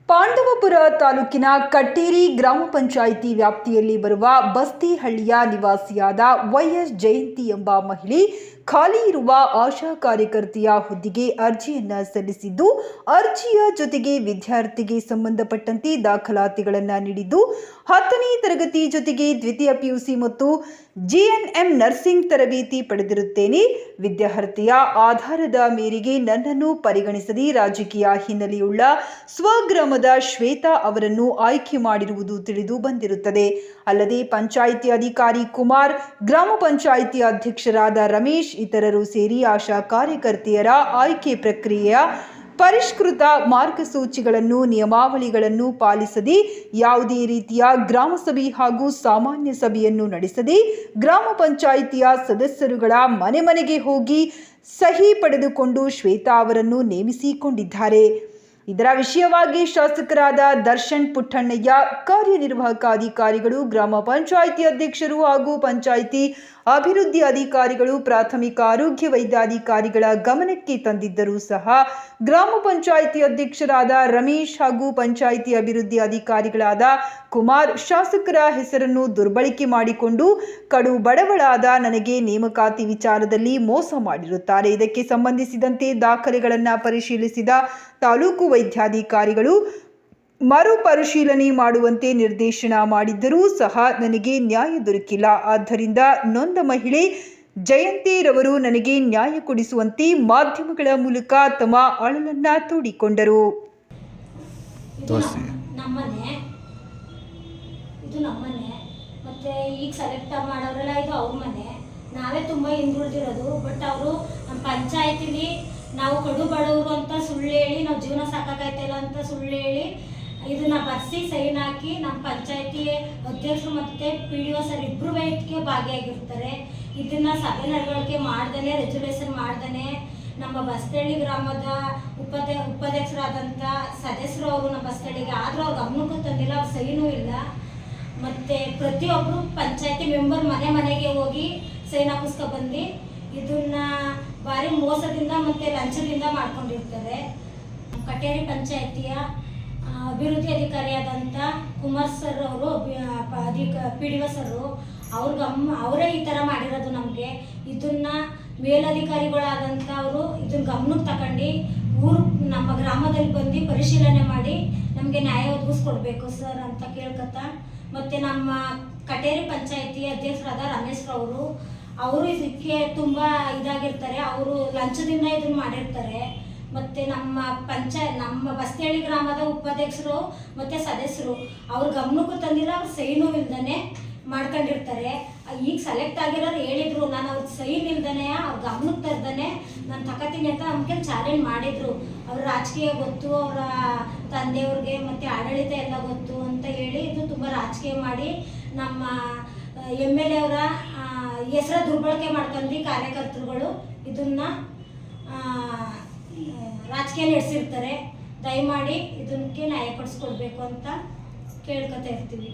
ಪಾಂಡವಪುರ ತಾಲೂಕಿನ ಕಟ್ಟೇರಿ ಗ್ರಾಮ ಪಂಚಾಯಿತಿ ವ್ಯಾಪ್ತಿಯಲ್ಲಿ ಬರುವ ಬಸ್ತಿಹಳ್ಳಿಯ ನಿವಾಸಿಯಾದ ವೈಎಸ್ ಜಯಂತಿ ಎಂಬ ಮಹಿಳೆ ಖಾಲಿ ಇರುವ ಆಶಾ ಕಾರ್ಯಕರ್ತೆಯ ಹುದ್ದೆಗೆ ಅರ್ಜಿಯನ್ನು ಸಲ್ಲಿಸಿದ್ದು, ಅರ್ಜಿಯ ಜೊತೆಗೆ ವಿದ್ಯಾರ್ಥಿಗೆ ಸಂಬಂಧಪಟ್ಟಂತೆ ದಾಖಲಾತಿಗಳನ್ನು ನೀಡಿದ್ದು, 10ನೇ ತರಗತಿ ಜೊತೆಗೆ ದ್ವಿತೀಯ ಪಿಯುಸಿ ಮತ್ತು ಜಿಎನ್ಎಂ ನರ್ಸಿಂಗ್ ತರಬೇತಿ ಪಡೆದಿರುತ್ತೇನೆ. ವಿದ್ಯಾರ್ಥಿಯ ಆಧಾರದ ಮೇರೆಗೆ ನನ್ನನ್ನು ಪರಿಗಣಿಸದೆ ರಾಜಕೀಯ ಹಿನ್ನೆಲೆಯುಳ್ಳ ಸ್ವಗ್ರಾಮದ ಶ್ವೇತಾ ಅವರನ್ನು ಆಯ್ಕೆ ಮಾಡಿರುವುದು ತಿಳಿದು ಬಂದಿರುತ್ತದೆ. ಅಲ್ಲದೆ ಪಂಚಾಯಿತಿ ಅಧಿಕಾರಿ ಕುಮಾರ್, ಗ್ರಾಮ ಪಂಚಾಯಿತಿ ಅಧ್ಯಕ್ಷರಾದ ರಮೇಶ್ ಇತರರು ಸೇರಿ ಆಶಾ ಕಾರ್ಯಕರ್ತೆಯರ ಆಯ್ಕೆ ಪ್ರಕ್ರಿಯೆಯ ಪರಿಷ್ಕೃತ ಮಾರ್ಗಸೂಚಿಗಳನ್ನು, ನಿಯಮಾವಳಿಗಳನ್ನು ಪಾಲಿಸದೆ ಯಾವುದೇ ರೀತಿಯ ಗ್ರಾಮ ಸಭೆ ಹಾಗೂ ಸಾಮಾನ್ಯ ಸಭೆಯನ್ನು ನಡೆಸದೆ ಗ್ರಾಮ ಪಂಚಾಯಿತಿಯ ಸದಸ್ಯರುಗಳ ಮನೆ ಮನೆಗೆ ಹೋಗಿ ಸಹಿ ಪಡೆದುಕೊಂಡು ಶ್ವೇತಾ ಅವರನ್ನು ನೇಮಿಸಿಕೊಂಡಿದ್ದಾರೆ. ಇದರ ವಿಷಯವಾಗಿ ಶಾಸಕರಾದ ದರ್ಶನ್ ಪುಟ್ಟಣ್ಣಯ್ಯ, ಕಾರ್ಯನಿರ್ವಾಹಕ ಅಧಿಕಾರಿಗಳು, ಗ್ರಾಮ ಪಂಚಾಯಿತಿ ಅಧ್ಯಕ್ಷರು ಹಾಗೂ ಪಂಚಾಯಿತಿ ಅಭಿವೃದ್ಧಿ ಅಧಿಕಾರಿಗಳು, ಪ್ರಾಥಮಿಕ ಆರೋಗ್ಯ ವೈದ್ಯಾಧಿಕಾರಿಗಳ ಗಮನಕ್ಕೆ ತಂದಿದ್ದರೂ ಸಹ ಗ್ರಾಮ ಪಂಚಾಯಿತಿ ಅಧ್ಯಕ್ಷರಾದ ರಮೇಶ್ ಹಾಗೂ ಪಂಚಾಯಿತಿ ಅಭಿವೃದ್ಧಿ ಅಧಿಕಾರಿಗಳಾದ ಕುಮಾರ್ ಶಾಸಕರ ಹೆಸರನ್ನು ದುರ್ಬಳಕೆ ಮಾಡಿಕೊಂಡು ಕಡು ಬಡವಳಾದ ನನಗೆ ನೇಮಕಾತಿ ವಿಚಾರದಲ್ಲಿ ಮೋಸ ಮಾಡಿರುತ್ತಾರೆ. ಇದಕ್ಕೆ ಸಂಬಂಧಿಸಿದಂತೆ ದಾಖಲೆಗಳನ್ನು ಪರಿಶೀಲಿಸಿದ ತಾಲೂಕು ವೈದ್ಯಾಧಿಕಾರಿಗಳು ಮರುಪರಿಶೀಲನೆ ಮಾಡುವಂತೆ ನಿರ್ದೇಶನ ಮಾಡಿದ್ದರೂ ಸಹ ನನಗೆ ನ್ಯಾಯ ದೊರಕಿಲ್ಲ. ಆದ್ದರಿಂದ ನೊಂದ ಮಹಿಳೆ ಜಯಂತಿರವರು ನನಗೆ ನ್ಯಾಯ ಕೊಡಿಸುವಂತೆ ಮಾಧ್ಯಮಗಳ ಮೂಲಕ ತಮ್ಮ ಅಳಲನ್ನ ತೋಡಿಕೊಂಡರು. ಇದು ನಮ್ಮನೆ ಮತ್ತೆ ಈಗ ಸೆಲೆಕ್ಟ್ ಮಾಡೋರೆಲ್ಲ ಇದು ಅವ್ರ ಮನೆ. ನಾವೇ ತುಂಬ ಹಿಂದುಳಿದಿರೋದು. ಬಟ್ ಅವರು ನಮ್ಮ ಪಂಚಾಯತಿಲಿ ನಾವು ಕಡು ಬಡವರು ಅಂತ ಸುಳ್ಳು ಹೇಳಿ, ನಾವು ಜೀವನ ಸಾಕಾಗೈತಿಲ್ಲ ಅಂತ ಸುಳ್ಳು ಹೇಳಿ ಇದನ್ನ ಬರ್ಸಿ ಸೈನ್ ಹಾಕಿ ನಮ್ಮ ಪಂಚಾಯತಿ ಅಧ್ಯಕ್ಷರು ಮತ್ತು PDO ಸರ್ ಇಬ್ಬರು ವೈದ್ಯಕ್ಕೆ ಭಾಗಿಯಾಗಿರ್ತಾರೆ. ಇದನ್ನ ಸಭೆ ನಡವಳಿಕೆ ಮಾಡ್ದೇ, ರೆಜುಲೇಷನ್ ಮಾಡ್ದೇ ನಮ್ಮ ಬಸ್ತಳ್ಳಿ ಗ್ರಾಮದ ಉಪಾಧ್ಯಕ್ಷರಾದಂಥ ಸದಸ್ಯರು ಅವರು ನಮ್ಮ ಬಸ್ತಳ್ಳಿಗೆ ಆದರೂ ಅವ್ರ ಗಮನಕ್ಕೂ ತಂದಿಲ್ಲ, ಅವ್ರ ಸೈನೂ ಇಲ್ಲ. ಮತ್ತು ಪ್ರತಿಯೊಬ್ಬರು ಪಂಚಾಯತಿ ಮೆಂಬರ್ ಮನೆಗೆ ಹೋಗಿ ಸೈನ್ ಹಾಕಿಸ್ಕೊ ಬಂದು ಇದನ್ನ ಭಾರಿ ಮೋಸದಿಂದ ಮತ್ತು ಲಂಚದಿಂದ ಮಾಡ್ಕೊಂಡಿರ್ತಾರೆ. ಕಟೇರಿ ಪಂಚಾಯತಿಯ ಅಭಿವೃದ್ಧಿ ಅಧಿಕಾರಿಯಾದಂಥ ಕುಮಾರ್ ಸರ್ ಅವರು, PDO ಸರ್ ಅವರೇ ಈ ಥರ ಮಾಡಿರೋದು ನಮಗೆ. ಇದನ್ನ ಮೇಲಧಿಕಾರಿಗಳಾದಂಥವರು ಇದನ್ನ ಗಮನಕ್ಕೆ ತಗೊಂಡು ನಮ್ಮ ಗ್ರಾಮದಲ್ಲಿ ಬಂದು ಪರಿಶೀಲನೆ ಮಾಡಿ ನಮಗೆ ನ್ಯಾಯ ಒದಗಿಸ್ಕೊಡ್ಬೇಕು ಸರ್ ಅಂತ ಕೇಳ್ಕೊತ. ಮತ್ತು ನಮ್ಮ ಕಟೇರಿ ಪಂಚಾಯತಿ ಅಧ್ಯಕ್ಷರಾದ ರಮೇಶ್ ಅವರು ಇದಕ್ಕೆ ತುಂಬ ಇದಾಗಿರ್ತಾರೆ. ಅವರು ಲಂಚದಿಂದ ಇದನ್ನು ಮಾಡಿರ್ತಾರೆ. ಮತ್ತು ನಮ್ಮ ಬಸ್ತೇಳಿ ಗ್ರಾಮದ ಉಪಾಧ್ಯಕ್ಷರು ಮತ್ತು ಸದಸ್ಯರು ಅವ್ರ ಗಮನಕ್ಕೂ ತಂದಿಲ್ಲ, ಅವ್ರ ಸೈನೂ ಇಲ್ದೇ ಮಾಡ್ಕೊಂಡಿರ್ತಾರೆ. ಈಗ ಸೆಲೆಕ್ಟ್ ಆಗಿರೋರು ಹೇಳಿದ್ರು, ನಾನು ಅವ್ರ ಸೈನ್ ಇಲ್ದೇ ಅವ್ರ ಗಮನಕ್ಕೆ ತರ್ದೇ ನಾನು ತಗೋತೀನಿ ಅಂತ ನಮಗೆ ಚಾಲೆಂಜ್ ಮಾಡಿದರು. ಅವ್ರ ರಾಜಕೀಯ ಗೊತ್ತು, ಅವರ ತಂದೆಯವ್ರಿಗೆ ಮತ್ತು ಆಡಳಿತ ಎಲ್ಲ ಗೊತ್ತು ಅಂತ ಹೇಳಿ ಇದು ತುಂಬ ರಾಜಕೀಯ ಮಾಡಿ ನಮ್ಮ MLA ಅವರ ಹೆಸರ ದುರ್ಬಳಕೆ ಮಾಡ್ಕೊಂಡು ಕಾರ್ಯಕರ್ತರುಗಳು ಇದನ್ನ ರಾಜಕೀಯ ನಡೆಸಿರ್ತಾರೆ. ದಯಮಾಡಿ ಇದಕ್ಕೆ ನ್ಯಾಯ ಕೊಡಿಸ್ಕೊಡ್ಬೇಕು ಅಂತ ಕೇಳ್ಕೊತಾ ಇರ್ತೀವಿ.